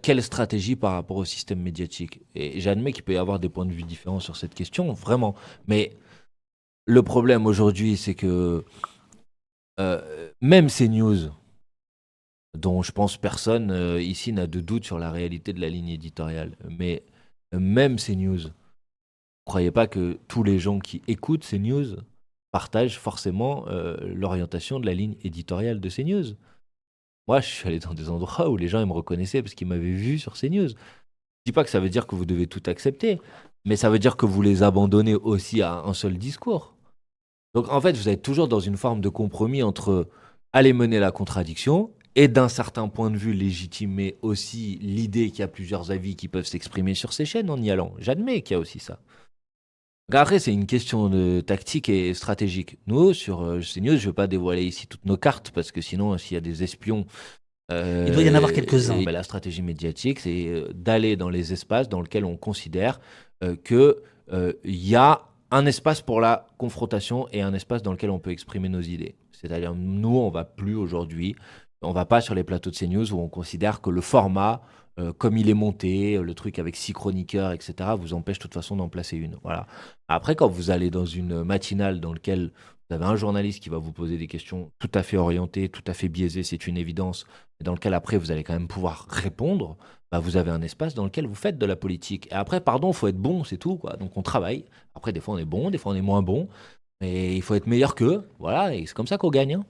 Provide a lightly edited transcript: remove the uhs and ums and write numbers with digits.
quelle stratégie par rapport au système médiatique? Et j'admets qu'il peut y avoir des points de vue différents sur cette question, vraiment. Mais le problème aujourd'hui, c'est que même ces news, dont je pense personne ici n'a de doute sur la réalité de la ligne éditoriale, mais même ces news, croyez pas que tous les gens qui écoutent ces news partagent forcément l'orientation de la ligne éditoriale de ces news. Moi, je suis allé dans des endroits où les gens ils me reconnaissaient parce qu'ils m'avaient vu sur ces news. Je dis pas que ça veut dire que vous devez tout accepter, mais ça veut dire que vous les abandonnez aussi à un seul discours. Donc en fait, vous êtes toujours dans une forme de compromis entre aller mener la contradiction et d'un certain point de vue légitimer aussi l'idée qu'il y a plusieurs avis qui peuvent s'exprimer sur ces chaînes en y allant. J'admets qu'il y a aussi ça. Donc après, c'est une question de tactique et stratégique. Nous, sur CNews, je ne vais pas dévoiler ici toutes nos cartes parce que sinon, s'il y a des espions, Il doit y en avoir quelques-uns. mais la stratégie médiatique, c'est d'aller dans les espaces dans lesquels on considère qu'il y a un espace pour la confrontation et un espace dans lequel on peut exprimer nos idées. C'est-à-dire, nous, on va plus aujourd'hui, on va pas sur les plateaux de CNews où on considère que le format, comme il est monté, le truc avec 6 chroniqueurs, etc., vous empêche de toute façon d'en placer une. Voilà. Après, quand vous allez dans une matinale dans laquelle vous avez un journaliste qui va vous poser des questions tout à fait orientées, tout à fait biaisées, c'est une évidence, et dans lequel après vous allez quand même pouvoir répondre, bah, vous avez un espace dans lequel vous faites de la politique. Et après, pardon, il faut être bon, c'est tout, quoi. Donc on travaille. Après, des fois on est bon, des fois on est moins bon, mais il faut être meilleur qu'eux. Voilà, et c'est comme ça qu'on gagne, hein.